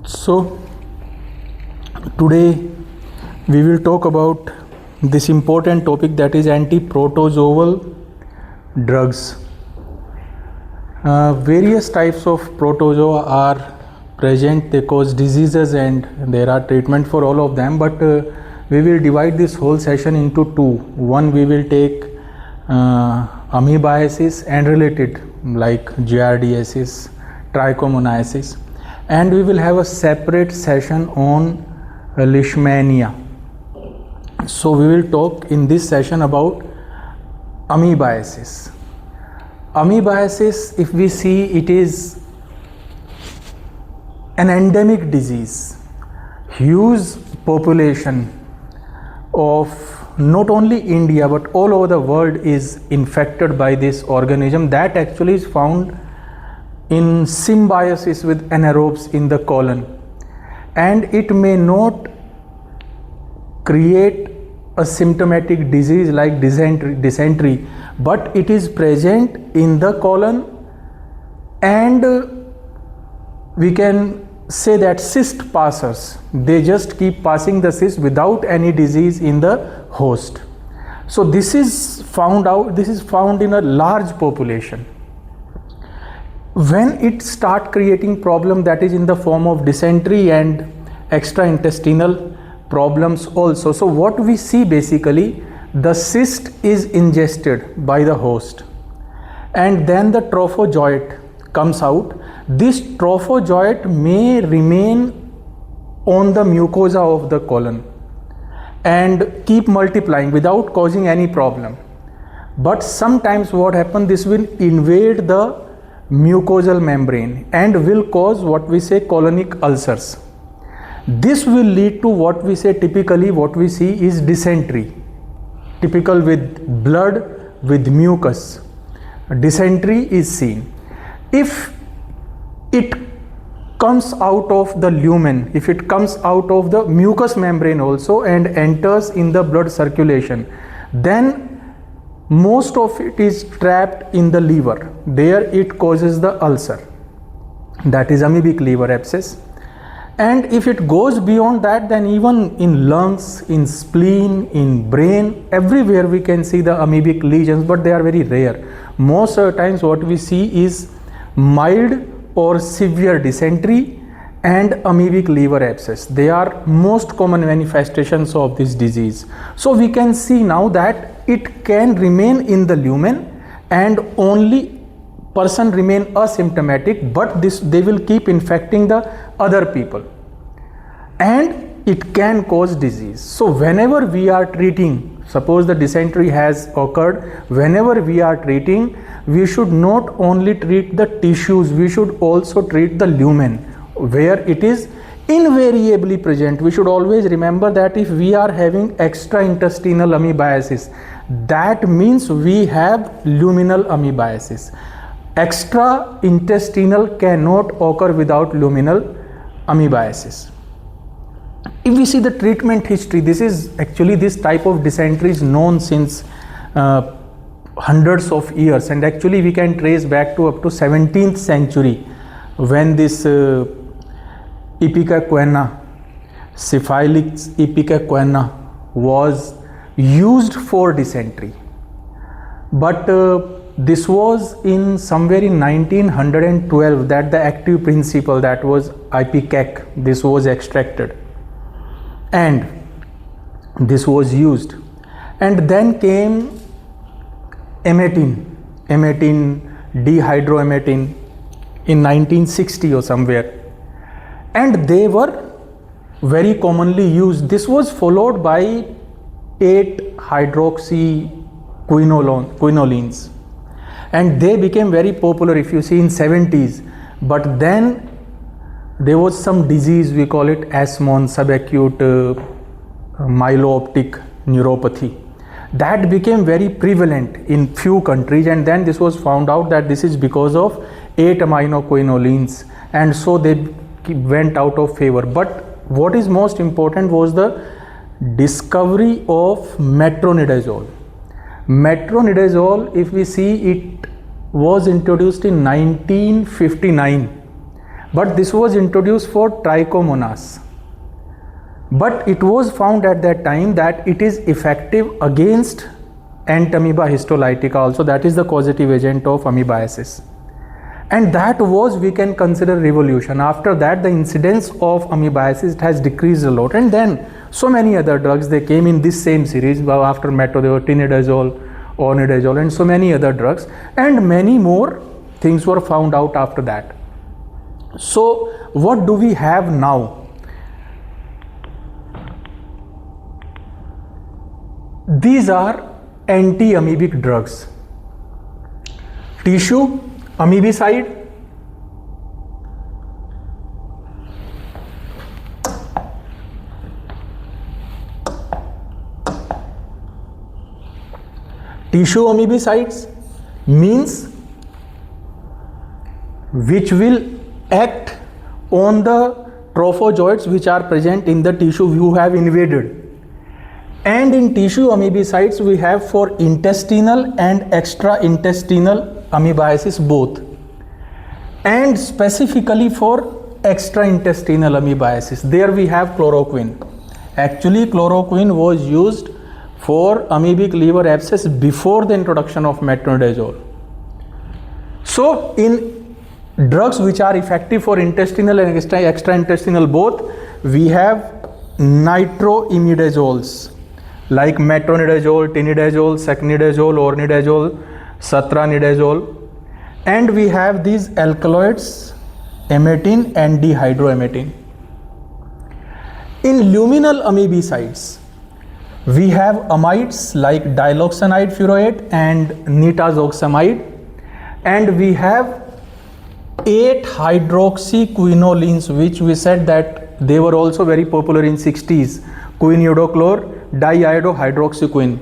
So today we will talk about this important topic, that is anti-protozoal drugs. Various types of protozoa are present. They cause diseases and there are treatment for all of them, but we will divide this whole session into two. One, we will take amoebiasis and related like giardiasis, trichomoniasis, and we will have a separate session on leishmania. So we will talk in this session about amoebiasis. Amoebiasis, if we see, it is an endemic disease. Huge population of not only India but all over the world is infected by this organism that actually is found in symbiosis with anaerobes in the colon, and it may not create a symptomatic disease like dysentery, but it is present in the colon, and we can say that cyst passers, they just keep passing the cyst without any disease in the host. So this is found in a large population. When it start creating problem, that is in the form of dysentery and extra-intestinal problems also. So what we see basically, the cyst is ingested by the host and then the trophozoite comes out. This trophozoite may remain on the mucosa of the colon and keep multiplying without causing any problem. But sometimes what happens, this will invade the mucosal membrane and will cause what we say colonic ulcers. This will lead to what we say, typically what we see is dysentery, typical with blood with mucus. Dysentery is seen. If it comes out of the lumen, if it comes out of the mucous membrane also and enters in the blood circulation, then most of it is trapped in the liver. There it causes the ulcer, that is amoebic liver abscess. And if it goes beyond that, then even in lungs, in spleen, in brain, everywhere we can see the amoebic lesions, but they are very rare. Most of the times what we see is mild or severe dysentery and amoebic liver abscess. They are most common manifestations of this disease. So we can see now that it can remain in the lumen and only person remain asymptomatic, but they will keep infecting the other people and it can cause disease. So whenever we are treating, suppose the dysentery has occurred, whenever we are treating, we should not only treat the tissues, we should also treat the lumen where it is invariably present. We should always remember that if we are having extra-intestinal amoebiasis, that means we have luminal amoebiasis. Extra-intestinal cannot occur without luminal amoebiasis. If we see the treatment history, this type of dysentery is known since hundreds of years, and actually we can trace back to up to 17th century when this Ipecacuanha, Syphilis ipecacuanha was used for dysentery. But this was in somewhere in 1912 that the active principle, that was ipecac, this was extracted and this was used. And then came emetin dihydroemetin in 1960 or somewhere, and they were very commonly used. This was followed by 8-hydroxyquinolines, and they became very popular if you see in 70s. But then there was some disease, we call it asthma, subacute myelooptic neuropathy, that became very prevalent in few countries, and then this was found out that this is because of 8-aminoquinolines, and so they went out of favor. But what is most important was the discovery of metronidazole. Metronidazole, if we see, it was introduced in 1959 but this was introduced for trichomonas. But it was found at that time that it is effective against Entamoeba histolytica also, that is the causative agent of amoebiasis. And that was, we can consider, revolution. After that, the incidence of amoebiasis has decreased a lot, and then so many other drugs, they came in this same series after metronidazole, tinidazole, ornidazole, and so many other drugs, and many more things were found out after that. So what do we have now? These are anti-amoebic drugs. Tissue amoebicide, tissue amoebicides means which will act on the trophozoites which are present in the tissue you have invaded. And in tissue amoebicides we have for intestinal and extra-intestinal amoebiasis both, and specifically for extra-intestinal amoebiasis, there we have chloroquine. Actually, chloroquine was used for amoebic liver abscess before the introduction of metronidazole. So in drugs which are effective for intestinal and extra-intestinal both, we have nitroimidazoles like metronidazole, tinidazole, secnidazole, ornidazole, satranidazole, and we have these alkaloids, emetine and dihydroemetine. In luminal amoebicides, we have amides like diloxanide furoate and nitazoxamide, and we have 8 hydroxyquinolines, which we said that they were also very popular in 60s, quinidochlor, diiodohydroxyquine.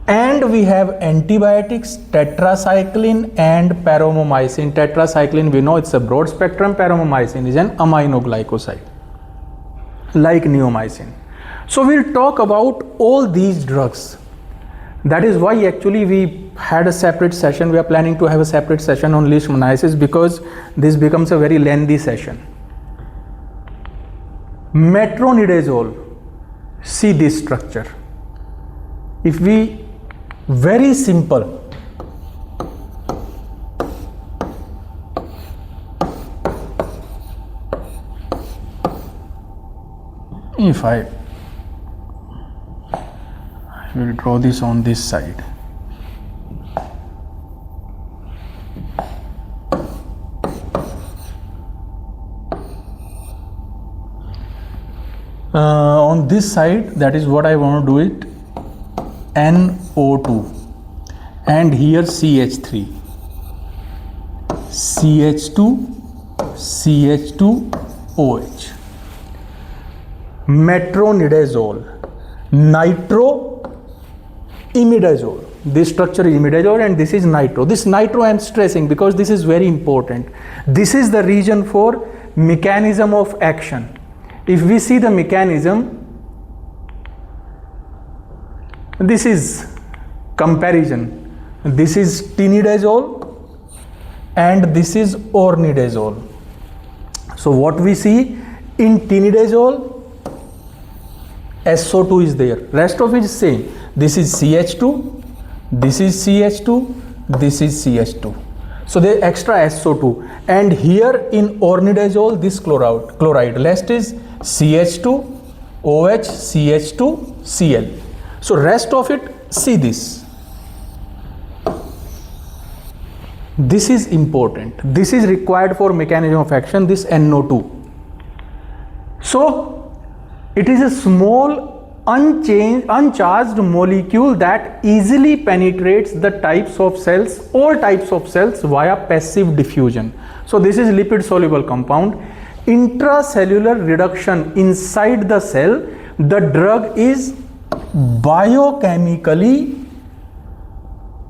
And we have antibiotics, tetracycline and paromomycin. Tetracycline, we know it's a broad spectrum. Paromomycin is an aminoglycoside like neomycin. So we'll talk about all these drugs. That is why actually we had a separate session. We are planning to have a separate session on leishmaniasis, because this becomes a very lengthy session. Metronidazole, see this structure. If we, very simple, if I will draw this on this side. On this side, that is what I want to do it, NO2, and here CH3, CH2, CH2, OH. Metronidazole, nitroimidazole. This structure is imidazole and this is nitro. This nitro I am stressing because this is very important. This is the region for mechanism of action. If we see the mechanism, this is comparison. This is tinidazole and this is ornidazole. So what we see in tinidazole, SO2 is there. Rest of it is same. This is CH2, this is CH2, this is CH2. So there is extra SO2. And here in ornidazole, this chloride. Rest is CH2, OH, CH2, Cl. So rest of it, see this. This is important. This is required for mechanism of action, this NO2. So it is a small uncharged molecule that easily penetrates the types of cells, all types of cells, via passive diffusion. So this is lipid soluble compound. Intracellular reduction inside the cell, the drug is biochemically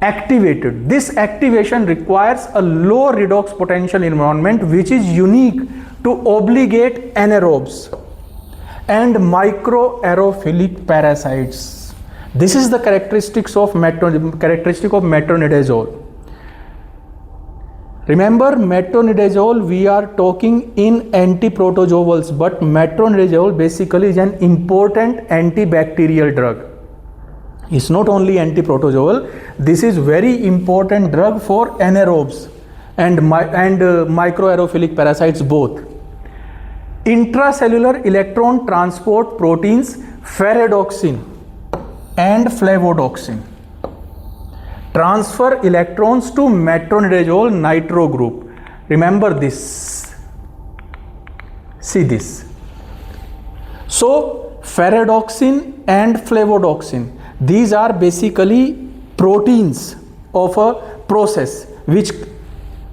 activated. This activation requires a low redox potential environment, which is unique to obligate anaerobes and microaerophilic parasites. This is the characteristic of metronidazole. Remember, metronidazole we are talking in anti-protozoals, but metronidazole basically is an important antibacterial drug. It's not only anti-protozoal, this is very important drug for anaerobes and microaerophilic parasites both. Intracellular electron transport proteins ferredoxin and flavodoxin transfer electrons to metronidazole nitro group. Remember this. See this. So ferredoxin and flavodoxin, these are basically proteins of a process which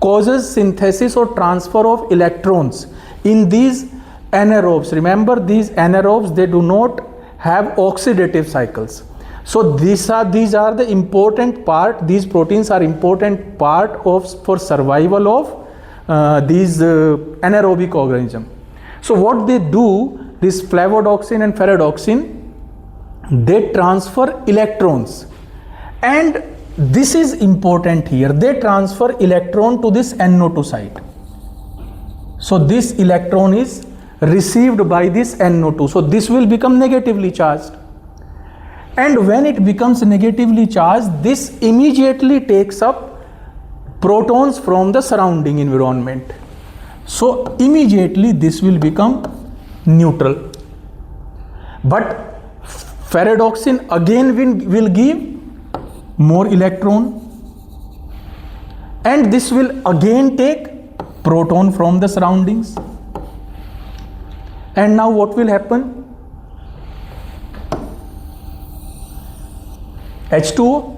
causes synthesis or transfer of electrons in these anaerobes. Remember, these anaerobes, they do not have oxidative cycles. So these are the important part. These proteins are important part of for survival of these anaerobic organism. So what they do, this flavodoxin and ferredoxin, they transfer electrons, and this is important here. They transfer electron to this NO2 site. So this electron is received by this NO2. So this will become negatively charged. And when it becomes negatively charged, this immediately takes up protons from the surrounding environment. So immediately this will become neutral. But ferredoxin again will give more electron, and this will again take proton from the surroundings. And now what will happen? H2O,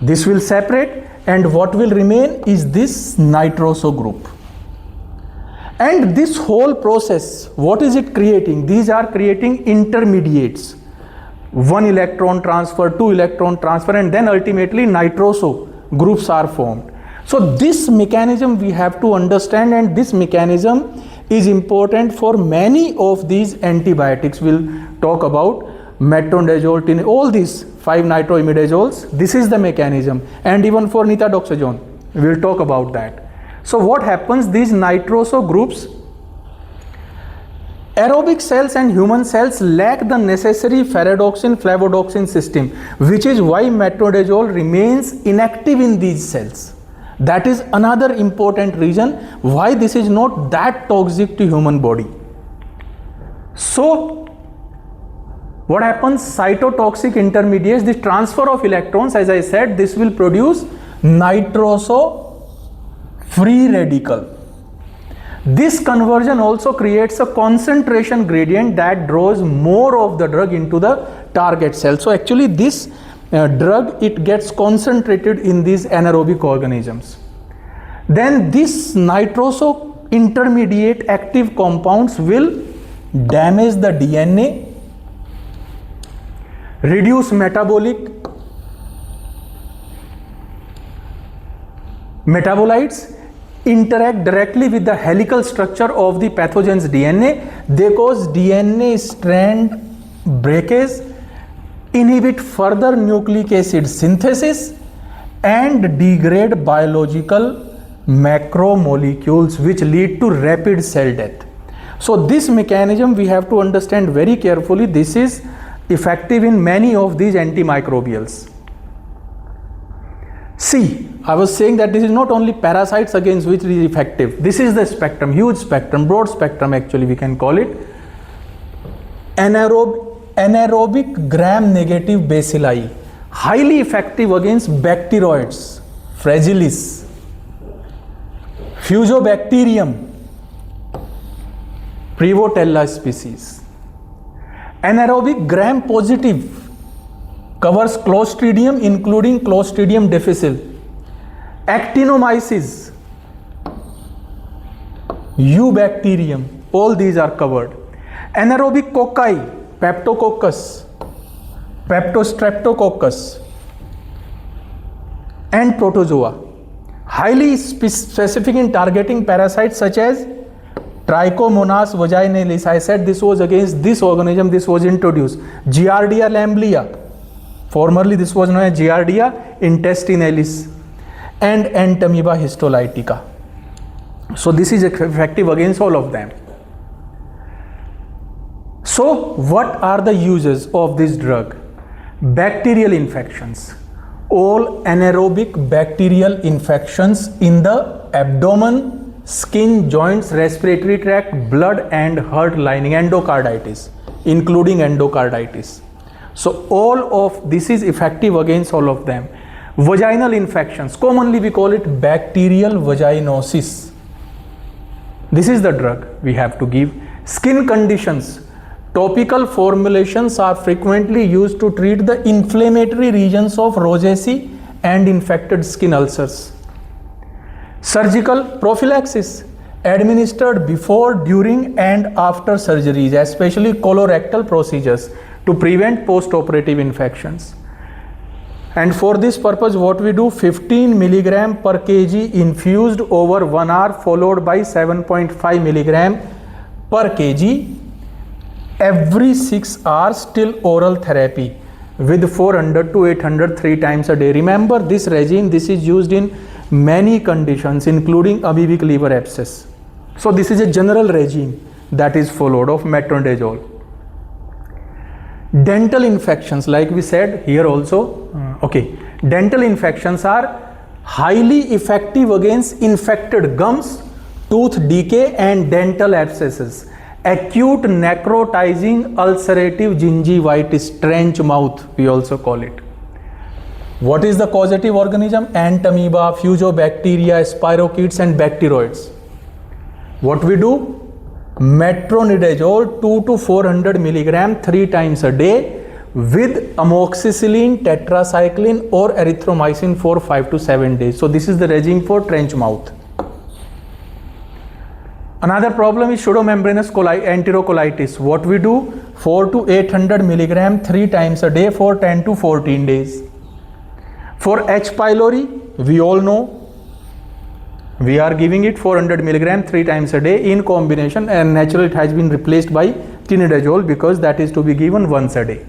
this will separate, and what will remain is this nitroso group. And this whole process, what is it creating? These are creating intermediates. 1 electron transfer, 2 electron transfer, and then ultimately nitroso groups are formed. So this mechanism we have to understand, and this mechanism is important for many of these antibiotics. We'll talk about metronidazole, all these 5 nitroimidazoles. This is the mechanism, and even for nitadoxazone, we'll talk about that. So what happens, these nitroso groups, aerobic cells and human cells lack the necessary ferredoxin flavodoxin system, which is why metronidazole remains inactive in these cells. That is another important reason why this is not that toxic to human body. So what happens, cytotoxic intermediates, this transfer of electrons, as I said, this will produce nitroso free radical. This conversion also creates a concentration gradient that draws more of the drug into the target cell. So actually this drug, it gets concentrated in these anaerobic organisms. Then this nitroso intermediate active compounds will damage the DNA, reduce metabolites, interact directly with the helical structure of the pathogen's DNA. They cause DNA strand breakage, inhibit further nucleic acid synthesis, and degrade biological macromolecules, which lead to rapid cell death. So this mechanism we have to understand very carefully. This is effective in many of these antimicrobials. See, I was saying that this is not only parasites against which it is effective. This is the spectrum, huge spectrum, broad spectrum actually we can call it. Anaerobic gram-negative bacilli, highly effective against bacteroids, fragilis, Fusobacterium, Prevotella species. Anaerobic gram-positive covers Clostridium, including Clostridium difficile, Actinomyces, Eubacterium, all these are covered. Anaerobic cocci, Peptococcus, Peptostreptococcus, and Protozoa, highly specific in targeting parasites such as Trichomonas vaginalis. I said this was against this organism this was introduced. Giardia lamblia, formerly this was known as Giardia intestinalis. and Entamoeba histolytica. So this is effective against all of them. So what are the uses of this drug? Bacterial infections. All anaerobic bacterial infections in the abdomen, skin, joints, respiratory tract, blood and heart lining, endocarditis, including endocarditis. So all of this is effective against all of them. Vaginal infections, commonly we call it bacterial vaginosis. This is the drug we have to give. Skin conditions, topical formulations are frequently used to treat the inflammatory regions of rosacea and infected skin ulcers. Surgical prophylaxis, administered before, during and after surgeries, especially colorectal procedures, to prevent postoperative infections. And for this purpose, what we do, 15 milligram per kg infused over 1 hour, followed by 7.5 milligram per kg every 6 hours till oral therapy with 400 to 800 3 times a day. Remember this regime, this is used in many conditions including amoebic liver abscess. So this is a general regime that is followed of metronidazole. Dental infections, like we said here also, dental infections are highly effective against infected gums, tooth decay and dental abscesses. Acute necrotizing ulcerative gingivitis, trench mouth we also call it. What is the causative organism? Entamoeba, fusobacteria, spirochetes and bacteroids. What we do? Metronidazole 2 to 400 milligram 3 times a day with amoxicillin, tetracycline or erythromycin for 5 to 7 days. So this is the regime for trench mouth. Another problem is pseudomembranous enterocolitis. What we do? 4 to 800 milligram 3 times a day for 10 to 14 days. For H. pylori, we all know we are giving it 400 milligram 3 times a day in combination, and naturally it has been replaced by tinidazole because that is to be given once a day.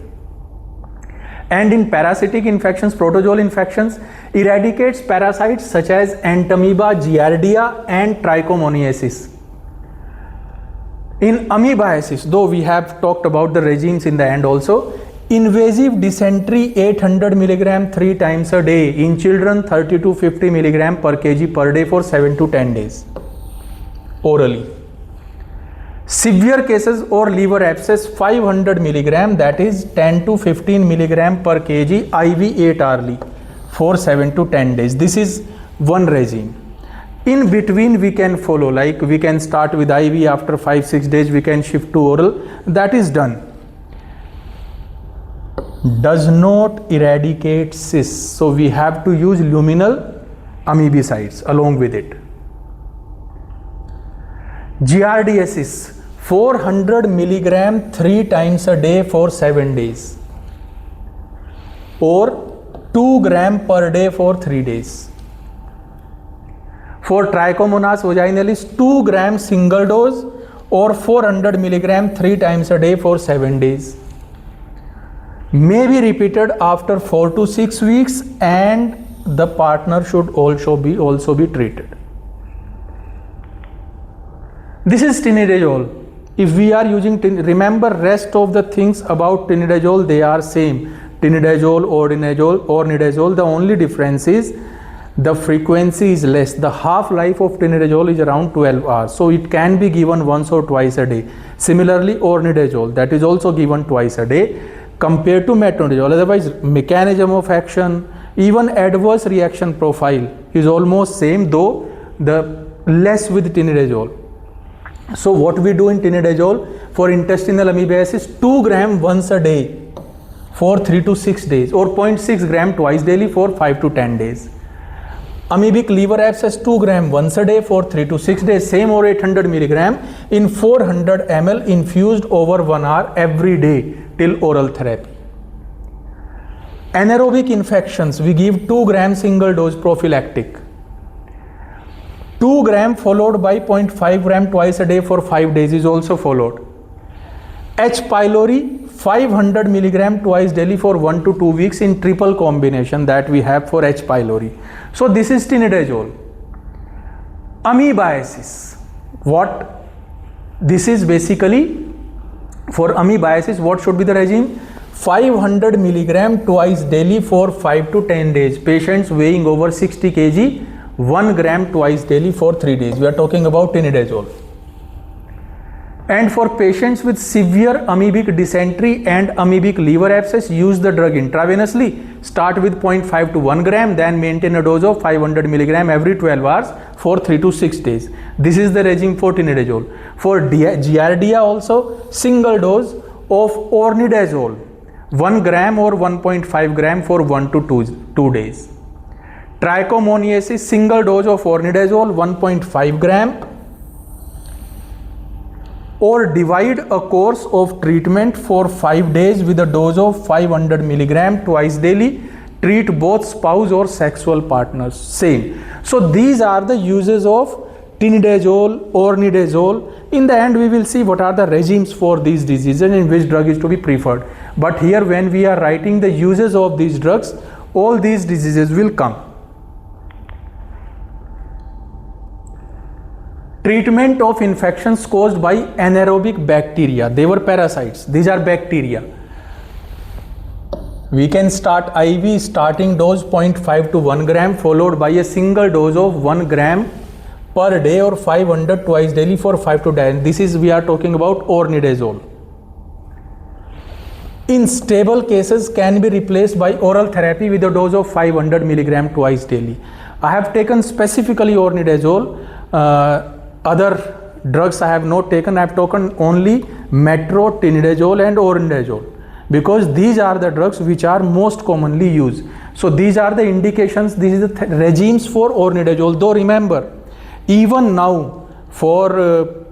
And in parasitic infections, protozoal infections, eradicates parasites such as Entamoeba, Giardia and Trichomoniasis. In Amoebiasis, though we have talked about the regimes in the end also, invasive dysentery 800 milligram 3 times a day, in children 30 to 50 milligram per kg per day for 7 to 10 days orally. Severe cases or liver abscess 500 milligram, that is 10 to 15 milligram per kg IV 8 hourly for 7 to 10 days. This is one regime. In between we can follow, like we can start with IV, after 5-6 days we can shift to oral. That is done. Does not eradicate cysts, so we have to use luminal amoebicides along with it. Giardiasis 400 milligram 3 times a day for 7 days or 2 gram per day for 3 days. For Trichomonas vaginalis 2 gram single dose or 400 milligram 3 times a day for 7 days. May be repeated after 4 to 6 weeks, and the partner should also be treated. This is tinidazole. If we are using remember rest of the things about tinidazole, they are same. Tinidazole, ornidazole, the only difference is the frequency is less. The half-life of tinidazole is around 12 hours. So it can be given once or twice a day. Similarly, ornidazole, that is also given twice a day compared to metronidazole. Otherwise, mechanism of action, even adverse reaction profile is almost same, though the less with tinidazole. So what we do in tinidazole for intestinal amoebiasis, 2 gram once a day for 3 to 6 days or 0.6 gram twice daily for 5 to 10 days. Amoebic liver abscess 2 gram once a day for 3 to 6 days, same or 800 milligram in 400 ml infused over 1 hour every day till oral therapy. Anaerobic infections, we give 2 gram single dose prophylactic. 2 gram followed by 0.5 gram twice a day for 5 days is also followed. H. pylori 500 milligram twice daily for 1 to 2 weeks in triple combination that we have for H. pylori. So this is tinidazole. Amoebiasis. What this is basically, for amoebiasis, what should be the regime? 500 milligram twice daily for 5 to 10 days. Patients weighing over 60 kg, 1 gram twice daily for 3 days. We are talking about tinidazole. And for patients with severe amoebic dysentery and amoebic liver abscess, use the drug intravenously. Start with 0.5 to 1 gram, then maintain a dose of 500 milligram every 12 hours for 3 to 6 days. This is the regime for tinidazole. For giardia also, single dose of ornidazole, 1 gram or 1.5 gram for 1 to 2 days. Trichomoniasis, single dose of ornidazole, 1.5 gram, or divide a course of treatment for 5 days with a dose of 500 milligram twice daily. Treat both spouse or sexual partners. Same. So these are the uses of tinidazole, ornidazole. In the end, we will see what are the regimes for these diseases and which drug is to be preferred. But here, when we are writing the uses of these drugs, all these diseases will come. Treatment of infections caused by anaerobic bacteria. They were parasites. These are bacteria. We can start IV, starting dose 0.5 to 1 gram, followed by a single dose of 1 gram per day or 500 twice daily for 5 to 10. This is, we are talking about ornidazole. In stable cases, can be replaced by oral therapy with a dose of 500 milligram twice daily. I have taken specifically ornidazole. Other drugs I have not taken. I have taken only metro, tinidazole and ornidazole, because these are the drugs which are most commonly used. So these are the indications, these are the regimes for ornidazole. Though remember, even now for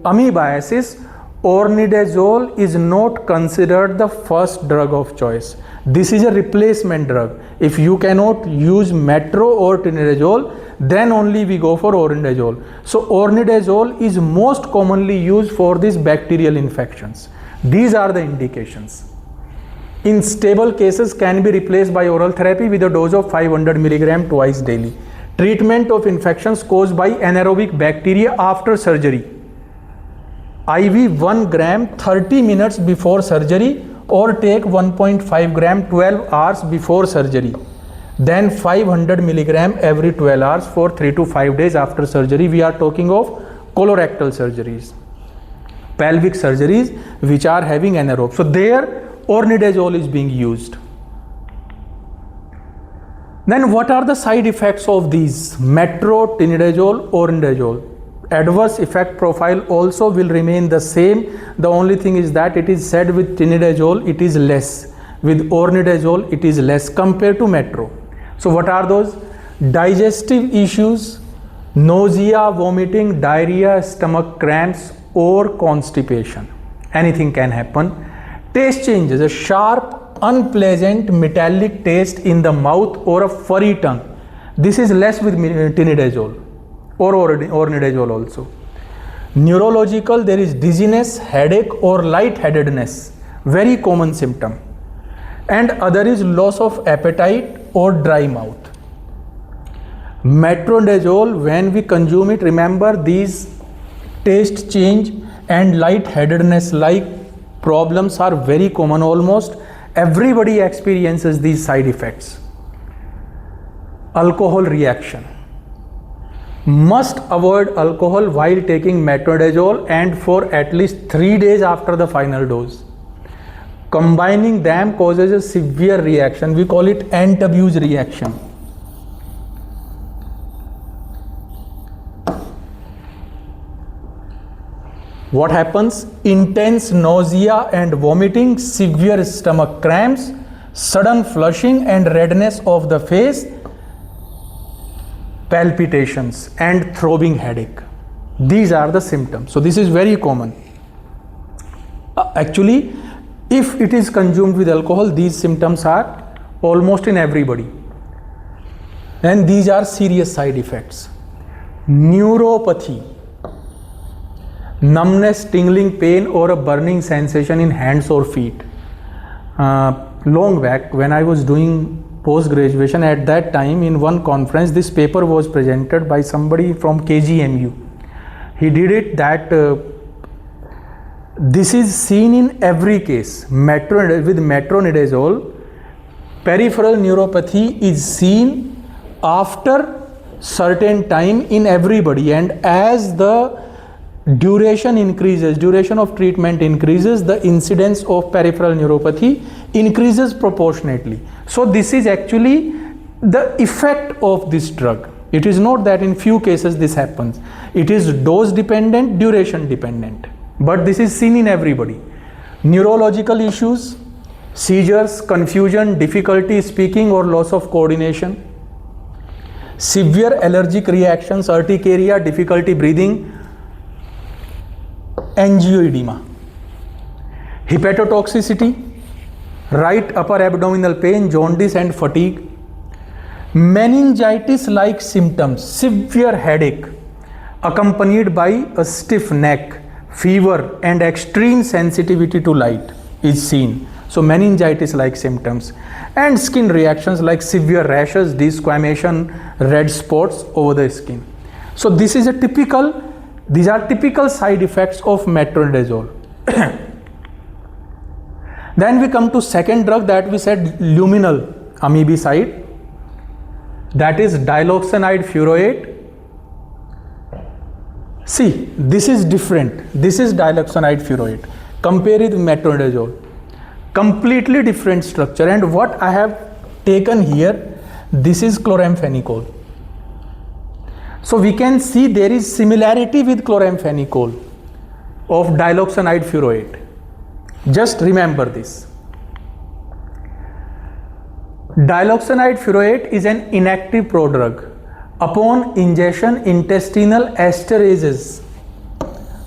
amoebiasis, ornidazole is not considered the first drug of choice. This is a replacement drug. If you cannot use metro or tinidazole, then only we go for ornidazole. So ornidazole is most commonly used for these bacterial infections. These are the indications. In stable cases, can be replaced by oral therapy with a dose of 500 milligram twice daily. Treatment of infections caused by anaerobic bacteria after surgery. IV 1 gram 30 minutes before surgery, or take 1.5 gram 12 hours before surgery. Then 500 milligram every 12 hours for 3 to 5 days after surgery. We are talking of colorectal surgeries, pelvic surgeries which are having anaerobe. So there ornidazole is being used. Then what are the side effects of these metro, tinidazole, ornidazole? Adverse effect profile also will remain the same. The only thing is that it is said with tinidazole it is less, with ornidazole it is less compared to metro. So what are those? Digestive issues, nausea, vomiting, diarrhea, stomach cramps or constipation. Anything can happen. Taste changes, a sharp, unpleasant, metallic taste in the mouth or a furry tongue. This is less with tinidazole or ornidazole also. Neurological, there is dizziness, headache or lightheadedness, very common symptom. And other is loss of appetite or dry mouth. Metronidazole, when we consume it, remember these taste change and lightheadedness like problems are very common. Almost everybody experiences these side effects. Alcohol reaction. Must avoid alcohol while taking metronidazole and for at least 3 days after the final dose. Combining them causes a severe reaction. We call it antabuse reaction. What happens? Intense nausea and vomiting, severe stomach cramps, sudden flushing and redness of the face, palpitations and throbbing headache. These are the symptoms. So this is very common. Actually, if it is consumed with alcohol, these symptoms are almost in everybody. And these are serious side effects. Neuropathy, numbness, tingling, pain or a burning sensation in hands or feet. long back when I was doing post-graduation. At that time, in one conference, this paper was presented by somebody from KGMU. He did it that this is seen in every case. With metronidazole, peripheral neuropathy is seen after certain time in everybody, and as the duration increases, duration of treatment increases, the incidence of peripheral neuropathy increases proportionately. So this is actually the effect of this drug. It is not that in few cases this happens. It is dose dependent, duration dependent, but this is seen in everybody. Neurological issues, seizures, confusion, difficulty speaking or loss of coordination, severe allergic reactions, urticaria, difficulty breathing, angioedema, hepatotoxicity, right upper abdominal pain, jaundice and fatigue, meningitis-like symptoms, severe headache accompanied by a stiff neck, fever and extreme sensitivity to light is seen. So meningitis-like symptoms, and skin reactions like severe rashes, desquamation, red spots over the skin. So this is these are typical side effects of metronidazole. Then we come to second drug that we said luminal amoebicide, that is diloxanide furoate. See, this is different. This is diloxanide furoate. Compare it with metronidazole. Completely different structure, and what I have taken here, this is chloramphenicol. So we can see there is similarity with chloramphenicol of diloxanide furoate. Just remember this. Diloxanide furoate is an inactive prodrug. Upon ingestion, intestinal esterases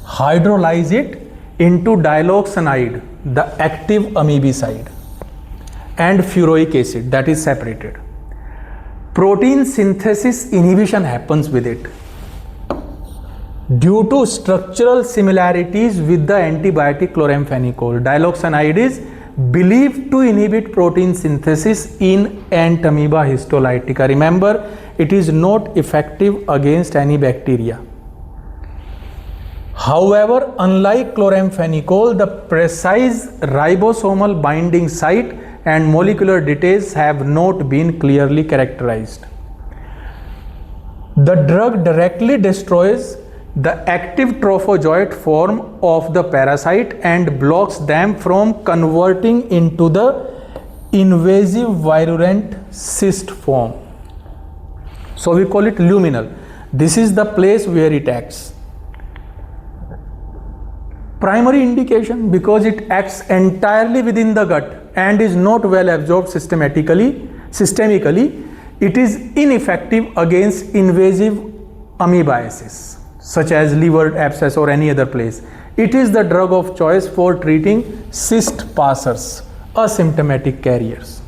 hydrolyze it into diloxanide, the active amoebicide, and furoic acid, that is separated. Protein synthesis inhibition happens with it. Due to structural similarities with the antibiotic chloramphenicol, diloxanide is believed to inhibit protein synthesis in Entamoeba histolytica. Remember, it is not effective against any bacteria. However, unlike chloramphenicol, the precise ribosomal binding site and molecular details have not been clearly characterized. The drug directly destroys the active trophozoite form of the parasite and blocks them from converting into the invasive virulent cyst form. So we call it luminal. This is the place where it acts. Primary indication, because it acts entirely within the gut and is not well absorbed systemically, it is ineffective against invasive amoebiasis, such as liver abscess or any other place. It is the drug of choice for treating cyst passers, asymptomatic carriers.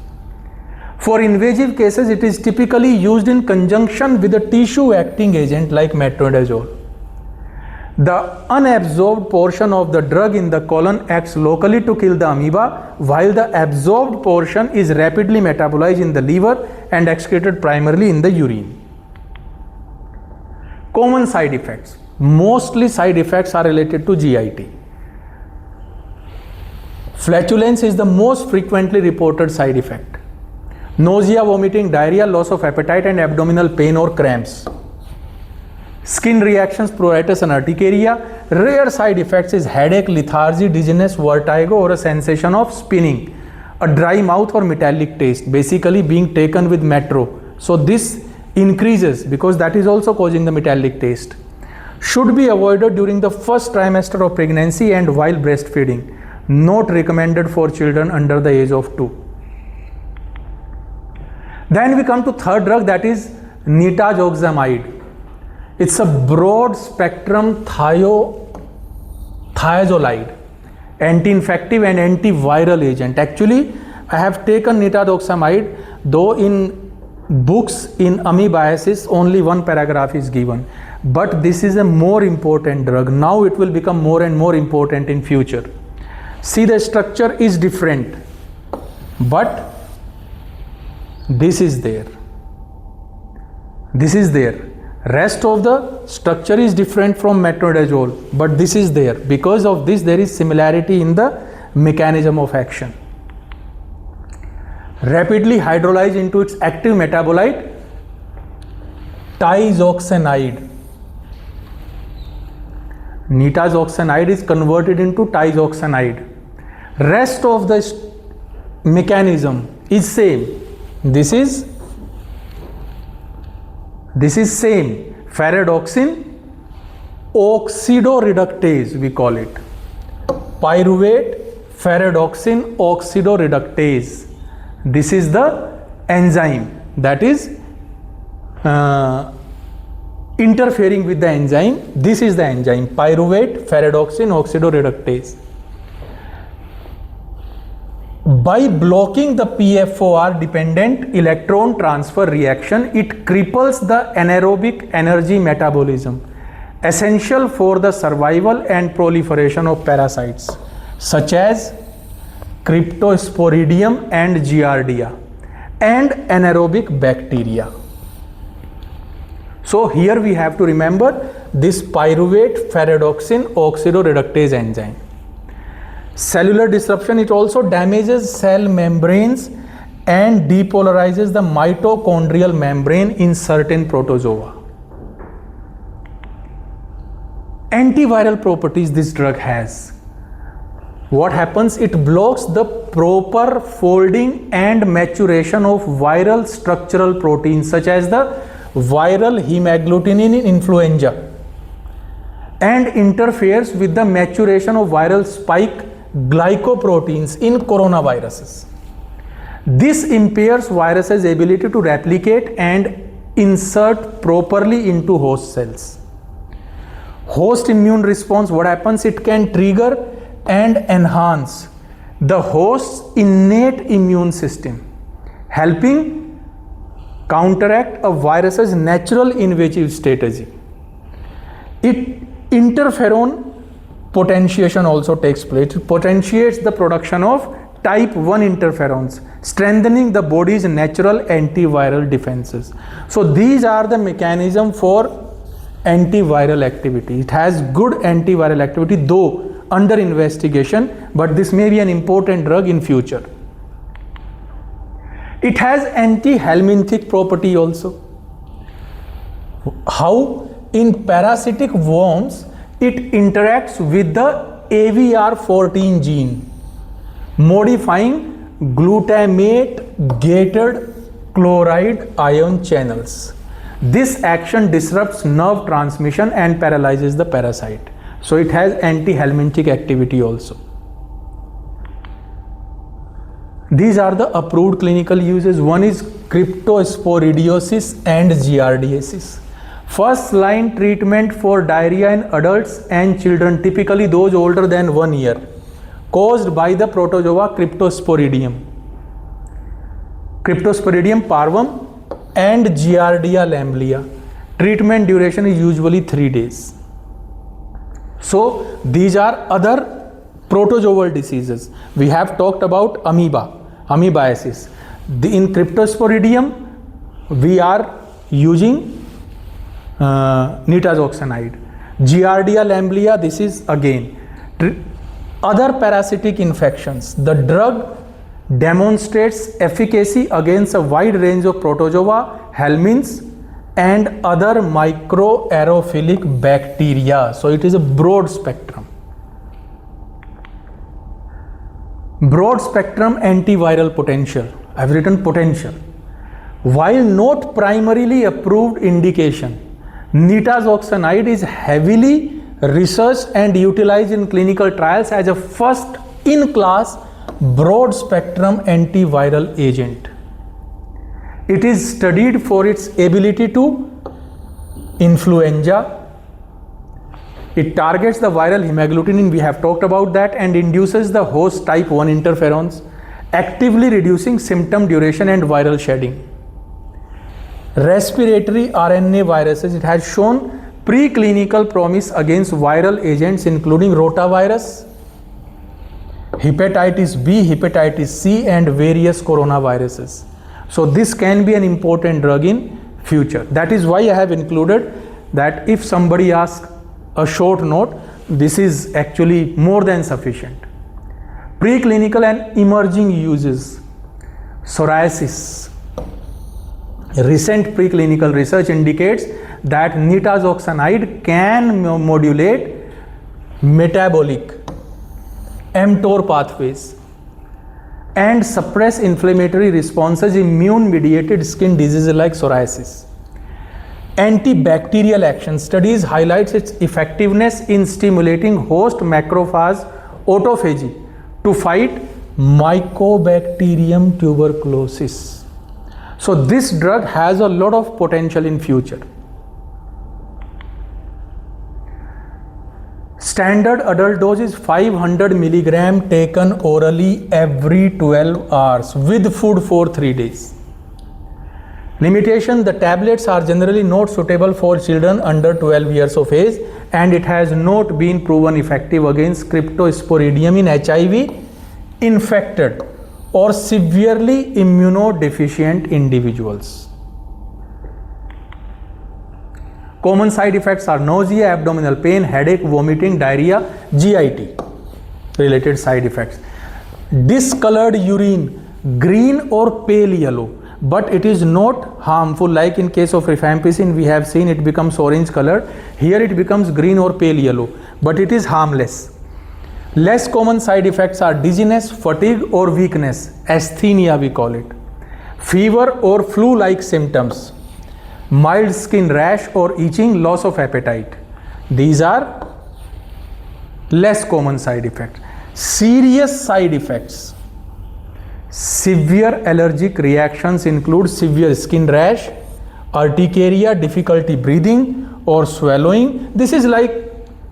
For invasive cases, it is typically used in conjunction with a tissue acting agent like metronidazole. The unabsorbed portion of the drug in the colon acts locally to kill the amoeba, while the absorbed portion is rapidly metabolized in the liver and excreted primarily in the urine. Common side effects. Mostly side effects are related to GIT. Flatulence is the most frequently reported side effect. Nausea, vomiting, diarrhea, loss of appetite and abdominal pain or cramps. Skin reactions, pruritus and urticaria. Rare side effects is headache, lethargy, dizziness, vertigo or a sensation of spinning. A dry mouth or metallic taste, basically being taken with metro. So this increases because that is also causing the metallic taste. Should be avoided during the first trimester of pregnancy and while breastfeeding. Not recommended for children under the age of 2. Then we come to third drug, that is nitazoxamide. It's a broad spectrum thiazolide, anti-infective and antiviral agent. Actually, I have taken nitazoxamide, though in books in amoebiasis only one paragraph is given. But this is a more important drug. Now it will become more and more important in future. See, the structure is different. but this is there. This is there. Rest of the structure is different from metronidazole, but this is there. Because of this, there is similarity in the mechanism of action. Rapidly hydrolyze into its active metabolite, tizoxanide. Nitazoxanide is converted into tizoxanide. Rest of the mechanism is same. This is same. Ferredoxin oxidoreductase, we call it. Pyruvate ferredoxin oxidoreductase. This is the enzyme that is interfering with the enzyme. This is the enzyme, pyruvate ferredoxin oxidoreductase. By blocking the PFOR dependent electron transfer reaction, it cripples the anaerobic energy metabolism essential for the survival and proliferation of parasites such as Cryptosporidium and Giardia and anaerobic bacteria. So here we have to remember this pyruvate ferredoxin oxidoreductase enzyme. Cellular disruption, it also damages cell membranes and depolarizes the mitochondrial membrane in certain protozoa. Antiviral properties this drug has. What happens? It blocks the proper folding and maturation of viral structural proteins such as the viral hemagglutinin in influenza and interferes with the maturation of viral spike glycoproteins in coronaviruses. This impairs viruses' ability to replicate and insert properly into host cells. Host immune response, what happens? It can trigger and enhance the host's innate immune system, helping counteract a virus's natural invasive strategy. Interferon potentiation also takes place. It potentiates the production of type 1 interferons, strengthening the body's natural antiviral defenses. So these are the mechanism for antiviral activity. It has good antiviral activity, though under investigation, but this may be an important drug in future. It has anti-helminthic property also. How? In parasitic worms, it interacts with the AVR14 gene, modifying glutamate-gated chloride ion channels. This action disrupts nerve transmission and paralyzes the parasite. So it has anti-helminthic activity also. These are the approved clinical uses. One is cryptosporidiosis and giardiasis. First line treatment for diarrhea in adults and children, typically those older than 1 year, caused by the protozoa Cryptosporidium parvum and Giardia lamblia. Treatment duration is usually 3 days. So these are other protozoal diseases. We have talked about amoebiasis. In Cryptosporidium, we are using nitazoxanide. Giardia lamblia, this is again other parasitic infections. The drug demonstrates efficacy against a wide range of protozoa, helminths and other microaerophilic bacteria. So it is a broad spectrum. Broad spectrum antiviral potential. I have written potential. While not primarily approved indication, nitazoxanide is heavily researched and utilized in clinical trials as a first-in-class broad-spectrum antiviral agent. It is studied for its ability to influenza. It targets the viral hemagglutinin, we have talked about that, and induces the host type 1 interferons, actively reducing symptom duration and viral shedding. Respiratory RNA viruses, it has shown preclinical promise against viral agents including rotavirus, hepatitis B, hepatitis C, and various coronaviruses. So this can be an important drug in future. That is why I have included that if somebody asks a short note, this is actually more than sufficient. Preclinical and emerging uses. Psoriasis. Recent preclinical research indicates that nitazoxanide can modulate metabolic mTOR pathways and suppress inflammatory responses in immune-mediated skin diseases like psoriasis. Antibacterial action studies highlights its effectiveness in stimulating host macrophage autophagy to fight Mycobacterium tuberculosis. So this drug has a lot of potential in future. Standard adult dose is 500 milligram taken orally every 12 hours with food for 3 days. Limitation: the tablets are generally not suitable for children under 12 years of age, and it has not been proven effective against Cryptosporidium in HIV infected or severely immunodeficient individuals. Common side effects are nausea, abdominal pain, headache, vomiting, diarrhea, GIT related side effects. Discolored urine, green or pale yellow, but it is not harmful. Like in case of rifampicin, we have seen it becomes orange colored. Here it becomes green or pale yellow, but it is harmless. Less common side effects are dizziness, fatigue or weakness, asthenia we call it, fever or flu-like symptoms, mild skin rash or itching, loss of appetite. These are less common side effects. Serious side effects: severe allergic reactions include severe skin rash, urticaria, difficulty breathing or swallowing. This is like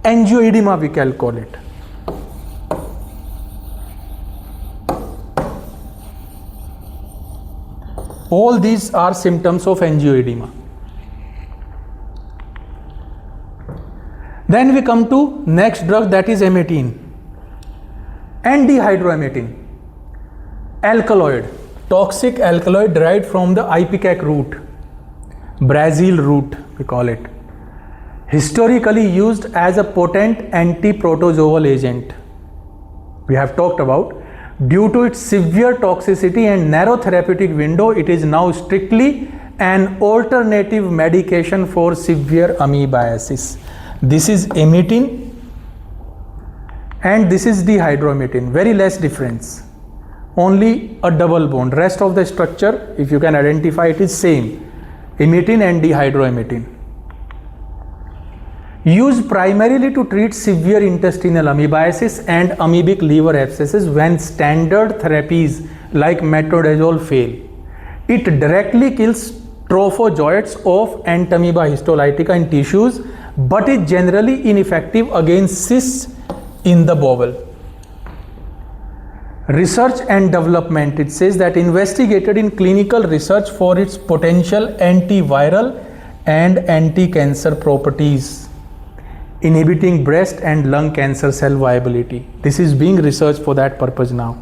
angioedema we can call it. All these are symptoms of angioedema. Then we come to next drug, that is emetine and dihydroemetine. Alkaloid, toxic alkaloid derived from the ipecac root, Brazil root we call it. Historically used as a potent anti-protozoal agent. We have talked about. Due to its severe toxicity and narrow therapeutic window, it is now strictly an alternative medication for severe amoebiasis. This is emetine and this is dihydroemetine. Very less difference. Only a double bond. Rest of the structure, if you can identify, it is same. Emetine and dihydroemetine. Used primarily to treat severe intestinal amoebiasis and amoebic liver abscesses when standard therapies like metronidazole fail. It directly kills trophozoites of Entamoeba histolytica in tissues, but is generally ineffective against cysts in the bowel. Research and development, it says that investigated in clinical research for its potential antiviral and anti-cancer properties, inhibiting breast and lung cancer cell viability. This is being researched for that purpose now.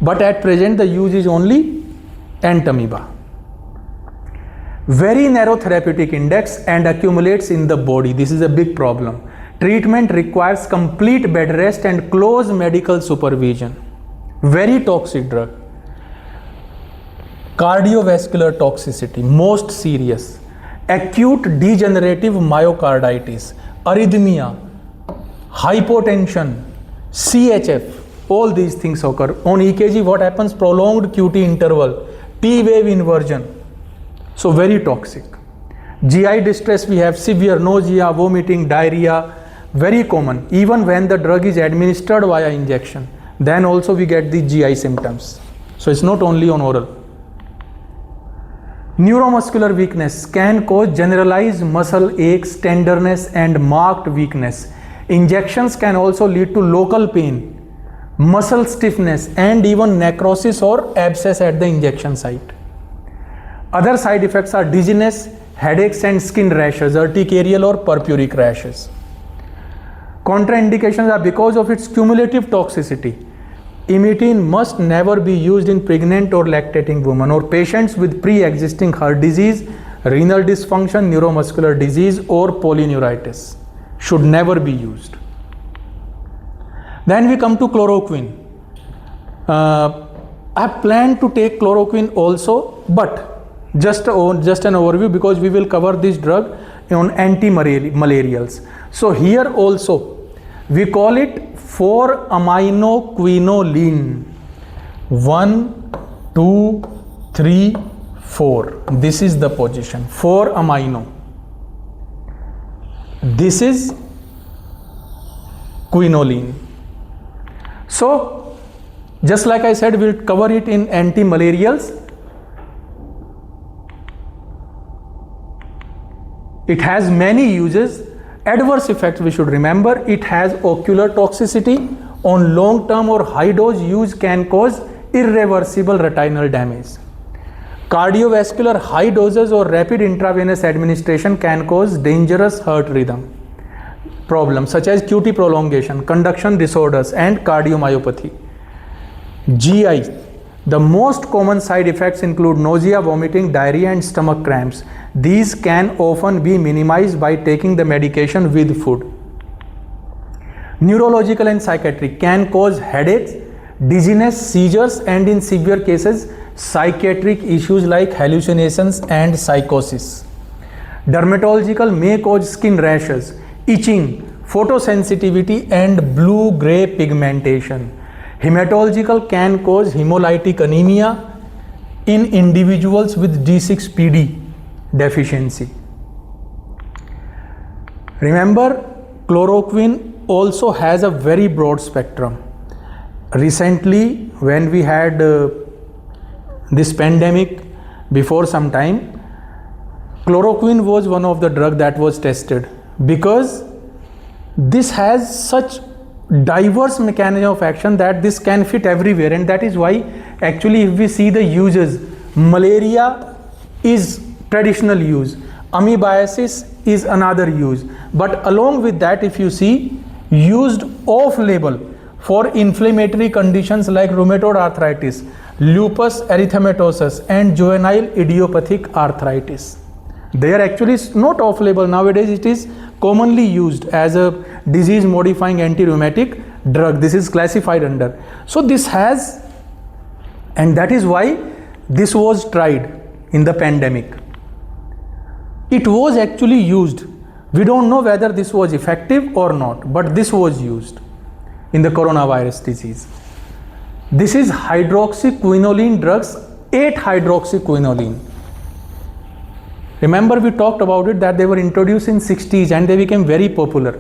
But at present the use is only Entamoeba. Very narrow therapeutic index and accumulates in the body. This is a big problem. Treatment requires complete bed rest and close medical supervision. Very toxic drug. Cardiovascular toxicity, most serious. Acute degenerative myocarditis, arrhythmia, hypotension, CHF, all these things occur. On EKG, what happens? Prolonged QT interval, T-wave inversion. So very toxic. GI distress, we have severe nausea, vomiting, diarrhea, very common. Even when the drug is administered via injection, then also we get the GI symptoms. So it's not only on oral. Neuromuscular weakness can cause generalized muscle aches, tenderness and marked weakness. Injections can also lead to local pain, muscle stiffness and even necrosis or abscess at the injection site. Other side effects are dizziness, headaches and skin rashes, urticarial or purpuric rashes. Contraindications are because of its cumulative toxicity. Imitin must never be used in pregnant or lactating women or patients with pre-existing heart disease, renal dysfunction, neuromuscular disease or polyneuritis. Should never be used. Then we come to chloroquine. I plan to take chloroquine also, but just an overview, because we will cover this drug on anti-malarials. So here also we call it 4-aminoquinoline. 1, 2, 3, 4. This is the position, 4-amino. This is quinoline. So just like I said, we'll cover it in anti-malarials. It has many uses. Adverse effects we should remember. It has ocular toxicity. On long term or high dose use can cause irreversible retinal damage. Cardiovascular high doses or rapid intravenous administration can cause dangerous heart rhythm problems such as QT prolongation, conduction disorders and cardiomyopathy. GI. The most common side effects include nausea, vomiting, diarrhea and stomach cramps. These can often be minimized by taking the medication with food. Neurological and psychiatric can cause headaches, dizziness, seizures and in severe cases psychiatric issues like hallucinations and psychosis. Dermatological may cause skin rashes, itching, photosensitivity and blue-gray pigmentation. Hematological can cause hemolytic anemia in individuals with D6PD deficiency. Remember, chloroquine also has a very broad spectrum. Recently, when we had this pandemic before some time, chloroquine was one of the drugs that was tested because this has such diverse mechanism of action that this can fit everywhere, and that is why actually if we see the uses, malaria is traditional use, amoebiasis is another use, but along with that if you see used off label for inflammatory conditions like rheumatoid arthritis, lupus erythematosus and juvenile idiopathic arthritis. They are actually not off label nowadays. It is commonly used as a disease modifying anti-rheumatic drug. This is classified under. So this has, and that is why this was tried in the pandemic. It was actually used. We don't know whether this was effective or not, but this was used in the coronavirus disease. This is hydroxyquinoline drugs, 8-hydroxyquinoline. Remember we talked about it that they were introduced in 60s and they became very popular.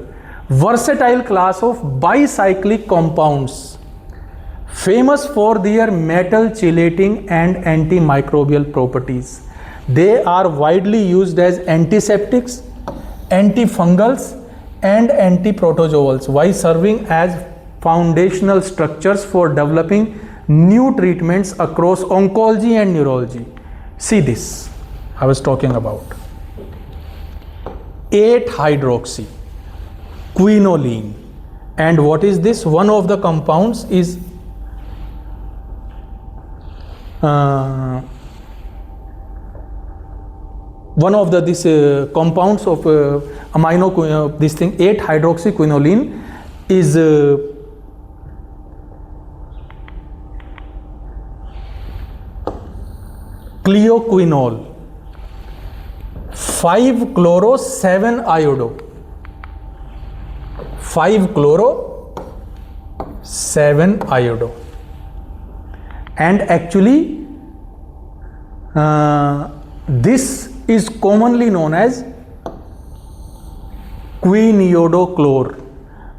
Versatile class of bicyclic compounds, famous for their metal chelating and antimicrobial properties. They are widely used as antiseptics, antifungals and antiprotozoals while serving as foundational structures for developing new treatments across oncology and neurology. See this I was talking about, 8-hydroxyquinoline, and what is this? One of the compounds is one of the compounds of this thing 8-hydroxyquinoline is cleoquinol, 5-chloro-7-iodo, 5-chloro-7-iodo, and actually this is commonly known as quinidochlor,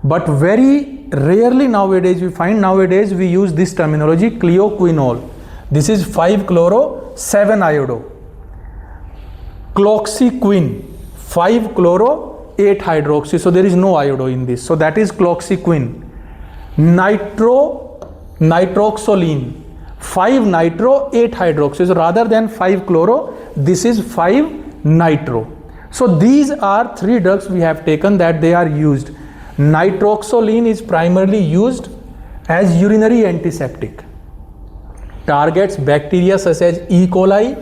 but very rarely nowadays we use this terminology cleoquinol. This is 5-chloro-7-iodo. Cloxyquin, 5-chloro-8-hydroxy, so there is no iodo in this, so that is cloxyquin. Nitroxoline, 5-nitro-8-hydroxy, so rather than 5-chloro, this is 5-nitro. So these are 3 drugs we have taken that they are used. Nitroxoline is primarily used as urinary antiseptic, targets bacteria such as E. coli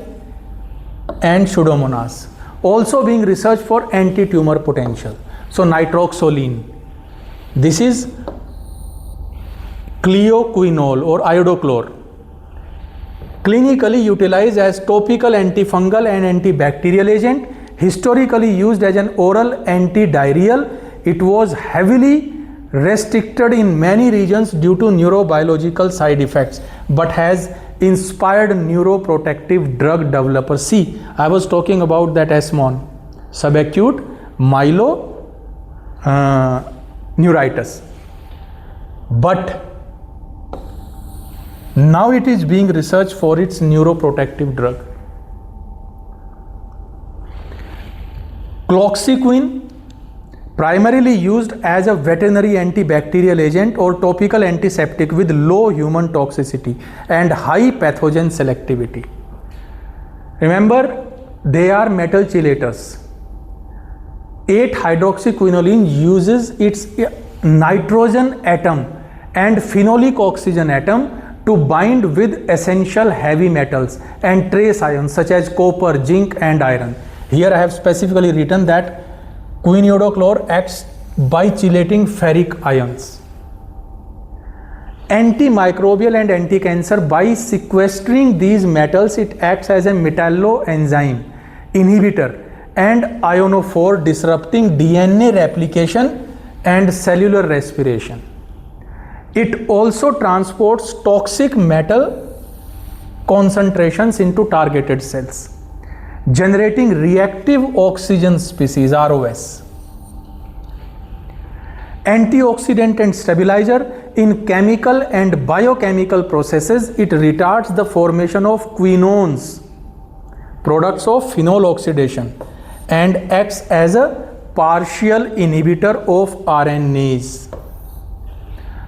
and Pseudomonas, also being researched for anti-tumor potential. So nitroxoline, this is cleoquinol or iodochlor, clinically utilized as topical antifungal and antibacterial agent, historically used as an oral antidiarrheal. It was heavily restricted in many regions due to neurobiological side effects, but has inspired neuroprotective drug developers. See, I was talking about that asmon, subacute myeloneuritis, but now it is being researched for its neuroprotective drug. Cloxyquine, primarily used as a veterinary antibacterial agent or topical antiseptic with low human toxicity and high pathogen selectivity. Remember, they are metal chelators. 8-hydroxyquinoline uses its nitrogen atom and phenolic oxygen atom to bind with essential heavy metals and trace ions such as copper, zinc and iron. Here I have specifically written that quinidochlor acts by chelating ferric ions. Antimicrobial and anti-cancer, by sequestering these metals, it acts as a metalloenzyme inhibitor and ionophore, disrupting DNA replication and cellular respiration. It also transports toxic metal concentrations into targeted cells, generating reactive oxygen species ROS. Antioxidant and stabilizer, in chemical and biochemical processes, it retards the formation of quinones, products of phenol oxidation, and acts as a partial inhibitor of RNase.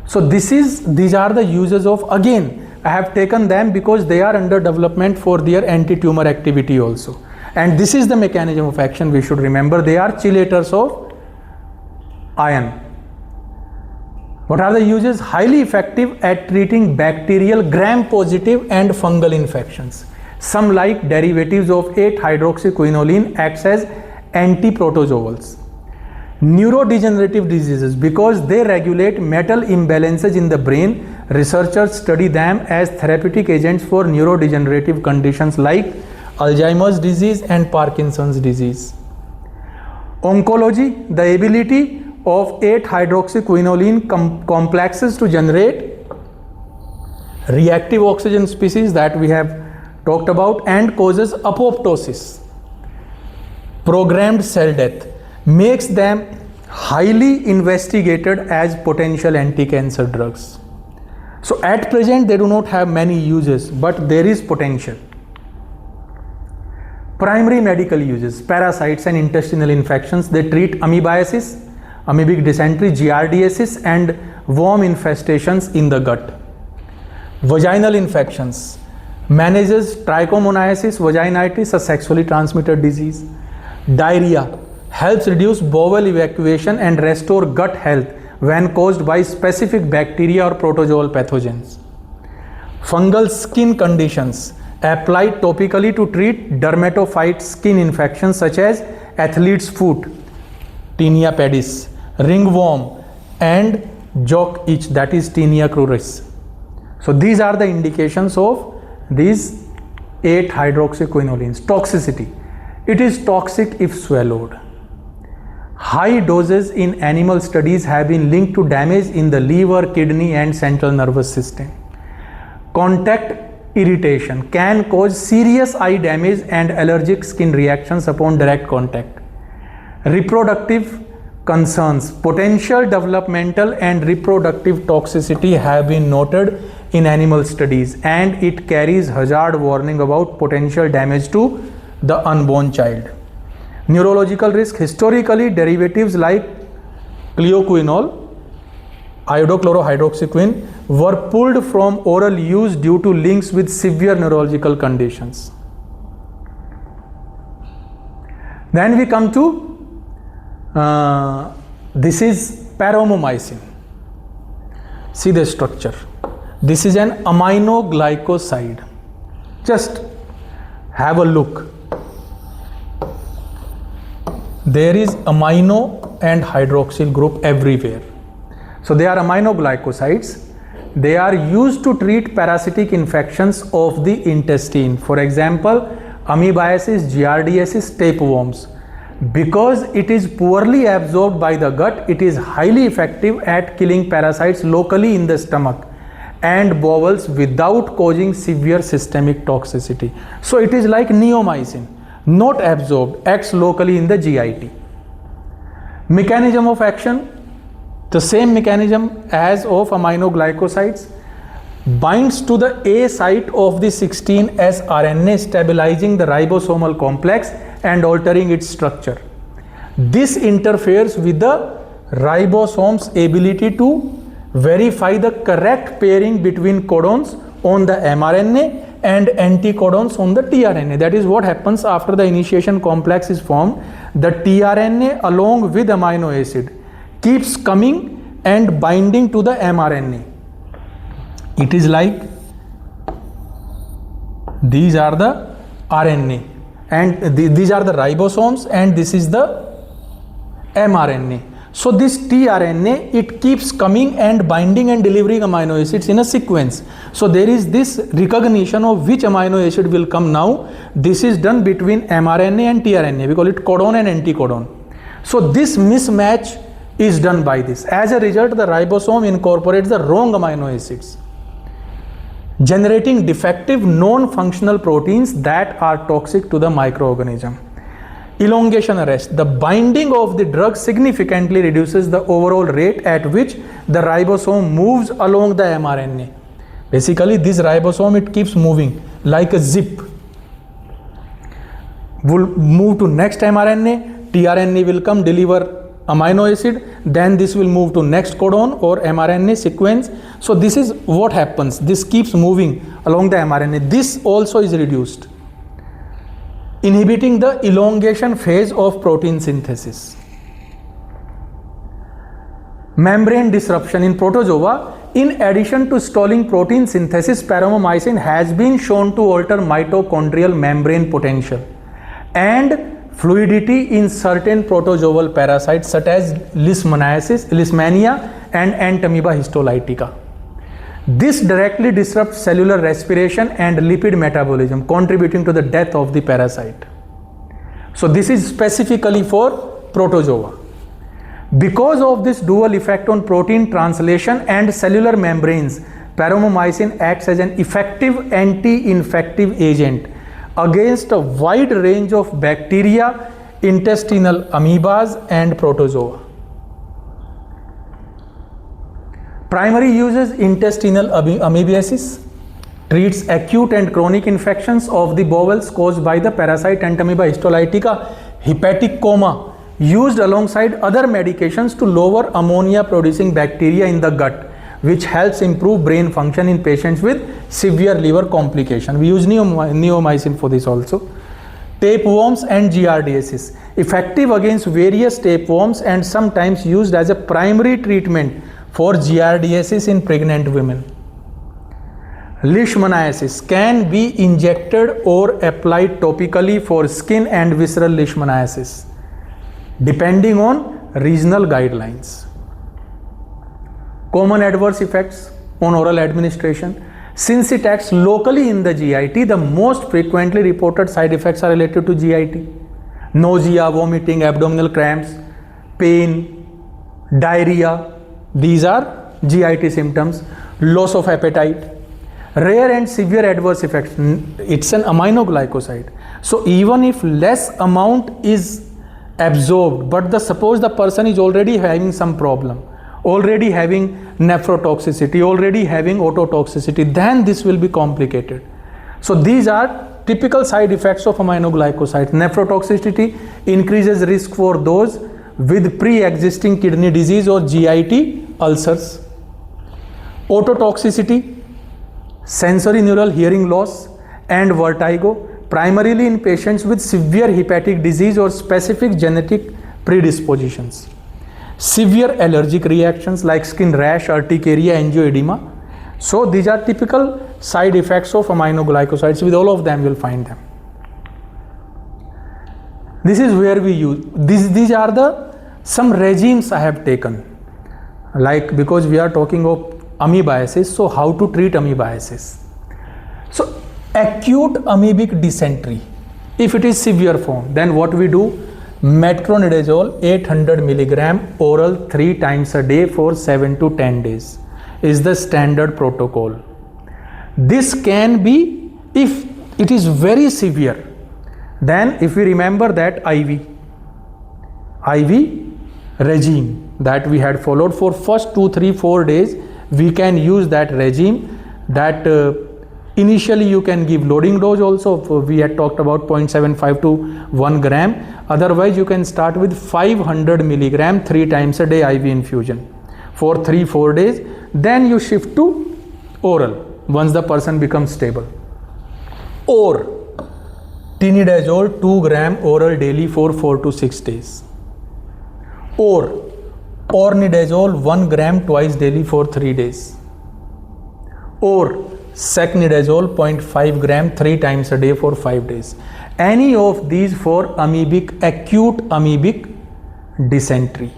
So these are the uses of, again, I have taken them because they are under development for their anti-tumor activity also. And this is the mechanism of action we should remember. They are chelators of iron. What are the uses? Highly effective at treating bacterial, gram-positive and fungal infections. Some, like derivatives of 8-hydroxyquinoline, acts as anti-protozoals. Neurodegenerative diseases, because they regulate metal imbalances in the brain, researchers study them as therapeutic agents for neurodegenerative conditions like Alzheimer's disease and Parkinson's disease. Oncology, the ability of 8-hydroxyquinoline complexes to generate reactive oxygen species that we have talked about and causes apoptosis, programmed cell death, makes them highly investigated as potential anti-cancer drugs. So at present they do not have many uses, but there is potential. Primary medical uses, parasites and intestinal infections. They treat amoebiasis, amoebic dysentery, giardiasis and worm infestations in the gut. Vaginal infections, manages trichomoniasis vaginitis, a sexually transmitted disease. Diarrhea, helps reduce bowel evacuation and restore gut health when caused by specific bacteria or protozoal pathogens. Fungal skin conditions, applied topically to treat dermatophyte skin infections such as athlete's foot, tinea pedis, ringworm and jock itch, that is tinea cruris. So these are the indications of these 8-hydroxyquinolines. Toxicity, it is toxic if swallowed. High doses in animal studies have been linked to damage in the liver, kidney and central nervous system. Contact irritation can cause serious eye damage and allergic skin reactions upon direct contact. Reproductive concerns, potential developmental and reproductive toxicity have been noted in animal studies, and it carries hazard warning about potential damage to the unborn child. Neurological risk, historically derivatives like cleoquinol, iodochlorohydroxyquine were pulled from oral use due to links with severe neurological conditions. Then we come to this is paromomycin. See the structure. This is an aminoglycoside. Just have a look. There is amino and hydroxyl group everywhere. So they are aminoglycosides. They are used to treat parasitic infections of the intestine. For example, amoebiasis, giardiasis, tapeworms. Because it is poorly absorbed by the gut, it is highly effective at killing parasites locally in the stomach and bowels without causing severe systemic toxicity. So it is like neomycin, not absorbed, acts locally in the GIT. Mechanism of action, the same mechanism as of aminoglycosides, binds to the A site of the 16S RNA, stabilizing the ribosomal complex and altering its structure. This interferes with the ribosome's ability to verify the correct pairing between codons on the mRNA and anticodons on the tRNA. That is what happens after the initiation complex is formed. The tRNA along with amino acid keeps coming and binding to the mRNA. It is like these are the RNA and these are the ribosomes and this is the mRNA. So this tRNA, it keeps coming and binding and delivering amino acids in a sequence. So there is this recognition of which amino acid will come now. This is done between mRNA and tRNA. We call it codon and anticodon. So this mismatch is done by this. As a result, the ribosome incorporates the wrong amino acids, generating defective non-functional proteins that are toxic to the microorganism. Elongation arrest. The binding of the drug significantly reduces the overall rate at which the ribosome moves along the mRNA. Basically, this ribosome, it keeps moving like a zip. Will move to next mRNA, tRNA will come deliver amino acid, then this will move to next codon or mRNA sequence. So this is what happens. This keeps moving along the mRNA. This also is reduced, inhibiting the elongation phase of protein synthesis. Membrane disruption in protozoa. In addition to stalling protein synthesis, paromomycin has been shown to alter mitochondrial membrane potential and fluidity in certain protozoal parasites such as Leishmania and Entamoeba histolytica. This directly disrupts cellular respiration and lipid metabolism, contributing to the death of the parasite. So this is specifically for protozoa. Because of this dual effect on protein translation and cellular membranes, paromomycin acts as an effective anti-infective agent against a wide range of bacteria, intestinal amoebas and protozoa. Primary uses: intestinal amoebiasis, treats acute and chronic infections of the bowels caused by the parasite Entamoeba histolytica. Hepatic coma, used alongside other medications to lower ammonia producing bacteria in the gut, which helps improve brain function in patients with severe liver complication. We use neomycin for this also. Tapeworms and giardiasis, effective against various tapeworms and sometimes used as a primary treatment for giardiasis in pregnant women. Leishmaniasis can be injected or applied topically for skin and visceral leishmaniasis, depending on regional guidelines. Common adverse effects on oral administration. Since it acts locally in the GIT, the most frequently reported side effects are related to GIT. Nausea, vomiting, abdominal cramps, pain, diarrhea. These are GIT symptoms. Loss of appetite. Rare and severe adverse effects. It's an aminoglycoside. So even if less amount is absorbed, but suppose the person is already having some problem, already having nephrotoxicity, already having ototoxicity, then this will be complicated. So these are typical side effects of aminoglycoside. Nephrotoxicity increases risk for those with pre-existing kidney disease or GIT ulcers. Ototoxicity, sensory neural hearing loss and vertigo, primarily in patients with severe hepatic disease or specific genetic predispositions. severe allergic reactions like skin rash, urticaria, angioedema. So these are typical side effects of aminoglycosides. With all of them you will find them. This is where we use these are the some regimes I have taken, like because we are talking of amoebiasis, so how to treat amoebiasis. So acute amoebic dysentery, if it is severe form, then what we do? Metronidazole 800 milligram oral 3 times a day for 7 to 10 days is the standard protocol. This can be, if it is very severe, then if we remember that IV regime that we had followed for first 2, 3, 4 days, we can use that regime. That initially you can give loading dose also. We had talked about 0.75 to 1 gram. Otherwise you can start with 500 milligram 3 times a day IV infusion for 3-4 days. Then you shift to oral once the person becomes stable. Or tinidazole 2 gram oral daily for 4 to 6 days. Or ornidazole 1 gram twice daily for 3 days. Or secnidazole 0.5 gram 3 times a day for 5 days. Any of these for acute amoebic dysentery.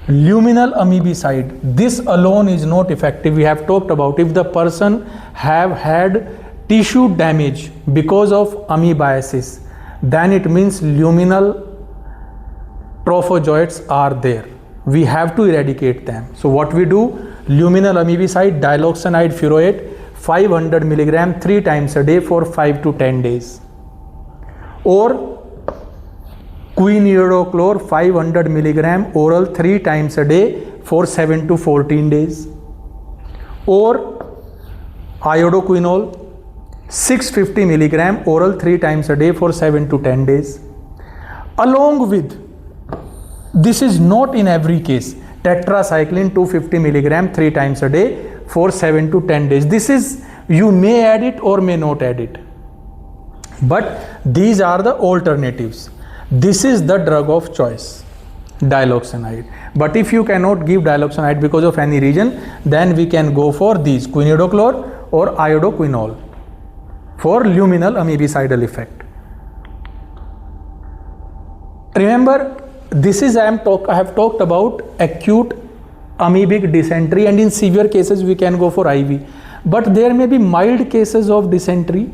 Luminal amoebicide, this alone is not effective. We have talked about if the person have had tissue damage because of amoebiasis, then it means luminal trophozoites are there. We have to eradicate them. So what we do? Luminal amoebicide, diloxanide furoate 500 milligram 3 times a day for 5 to 10 days. Or quinidochlor 500 milligram oral 3 times a day for 7 to 14 days. Or iodoquinol 650 milligram oral 3 times a day for 7 to 10 days. Along with, this is not in every case, tetracycline 250 milligram 3 times a day for 7 to 10 days. This is, you may add it or may not add it, but these are the alternatives. This is the drug of choice, diloxanide. But if you cannot give diloxanide because of any reason, then we can go for these, quinidochlor or iodoquinol for luminal amoebicidal effect. Remember, this is I have talked about acute amoebic dysentery, and in severe cases we can go for IV. But there may be mild cases of dysentery,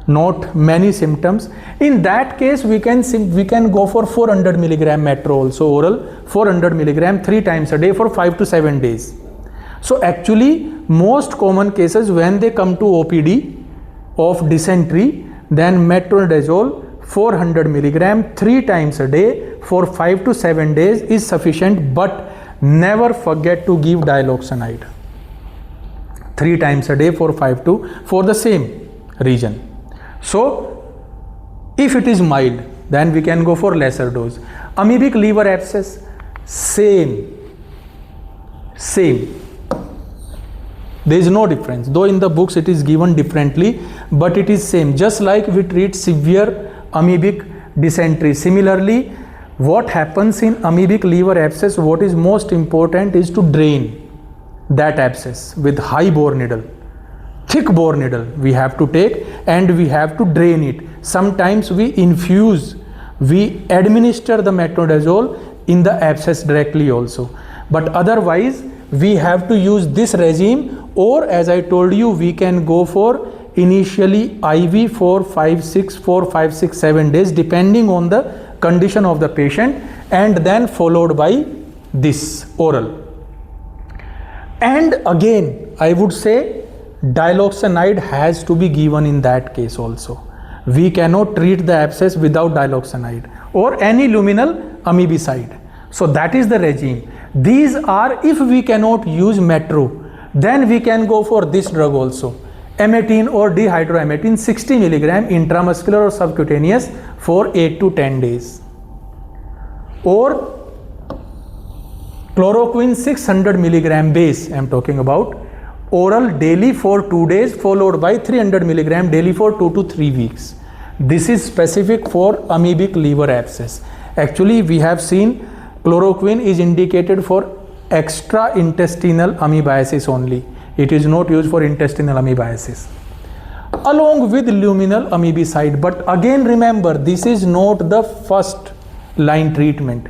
not many symptoms. In that case we can go for 400 milligram metro also, oral 400 milligram 3 times a day for 5 to 7 days. So actually most common cases when they come to OPD of dysentery, then metronidazole 400 milligram 3 times a day for 5 to 7 days is sufficient. But never forget to give diloxanide 3 times a day for the same region. So if it is mild, then we can go for lesser dose. Amoebic liver abscess, same. There is no difference, though in the books it is given differently, but it is same. Just like we treat severe amoebic dysentery, similarly what happens in amoebic liver abscess, what is most important is to drain that abscess with high bore needle, thick bore needle we have to take, and we have to drain it. Sometimes we infuse, we administer the metronidazole in the abscess directly also, but otherwise we have to use this regime. Or as I told you, we can go for initially IV for 4, 5, 6, 7 days depending on the condition of the patient, and then followed by this oral. And again I would say diloxanide has to be given in that case also. We cannot treat the abscess without diloxanide or any luminal amoebicide. So that is the regime. These are, if we cannot use metro, then we can go for this drug also, emetine or dihydroemetine 60 milligram intramuscular or subcutaneous for 8 to 10 days. Or chloroquine 600 milligram base, I am talking about, oral daily for 2 days followed by 300 milligram daily for 2 to 3 weeks. This is specific for amoebic liver abscess. Actually we have seen Chloroquine is indicated for extra-intestinal amoebiasis only. It is not used for intestinal amoebiasis. Along with luminal amoebicide, but again remember, this is not the first line treatment.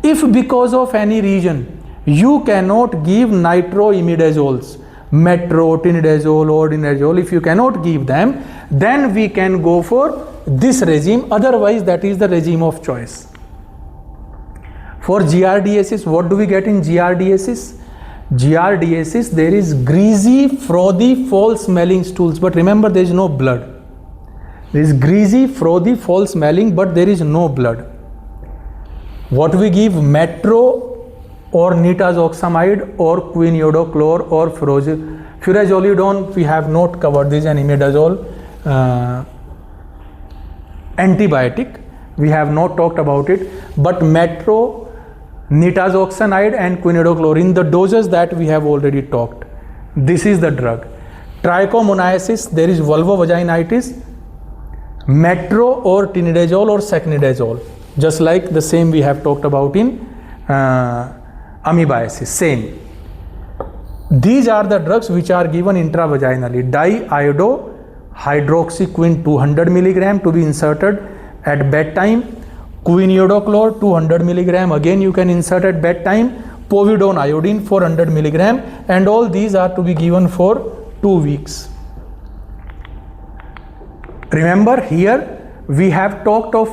If because of any reason you cannot give nitroimidazoles, metronidazole or ordinazole, if you cannot give them, then we can go for this regime. Otherwise, that is the regime of choice. For giardiasis, what do we get in giardiasis? Giardiasis, there is greasy, frothy, foul-smelling stools, but remember, there is no blood. There is greasy, frothy, foul-smelling, but there is no blood. What we give? Metro or nitazoxamide or quinidochlor or furazolidone. We have not covered this, and imidazole antibiotic. We have not talked about it, but metro, nitazoxanide and quinidochlor, the doses that we have already talked. This is the drug. Trichomoniasis, there is vulvovaginitis, metro or tinidazole or secnidazole, just like the same we have talked about in amoebiasis, same. These are the drugs which are given intravaginally. Diiodohydroxyquine 200 mg to be inserted at bedtime. Quinidochlor 200 mg, again you can insert at bedtime. Povidone iodine 400 mg, and all these are to be given for 2 weeks. Remember, here we have talked of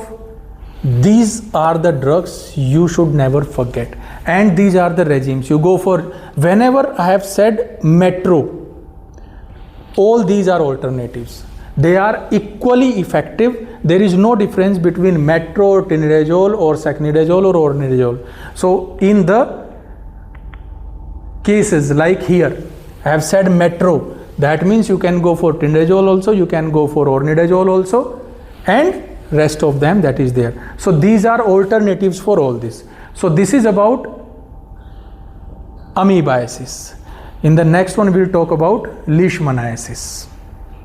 these are the drugs you should never forget, and these are the regimes you go for. Whenever I have said metro, all these are alternatives. They are equally effective. There is no difference between metro or tinidazole or secnidazole or ordinazole. So in the cases like here, I have said metro. That means you can go for tinidazole also, you can go for ordinazole also, and rest of them that is there. So these are alternatives for all this. So this is about amoebiasis. In the next one, we will talk about leishmaniasis.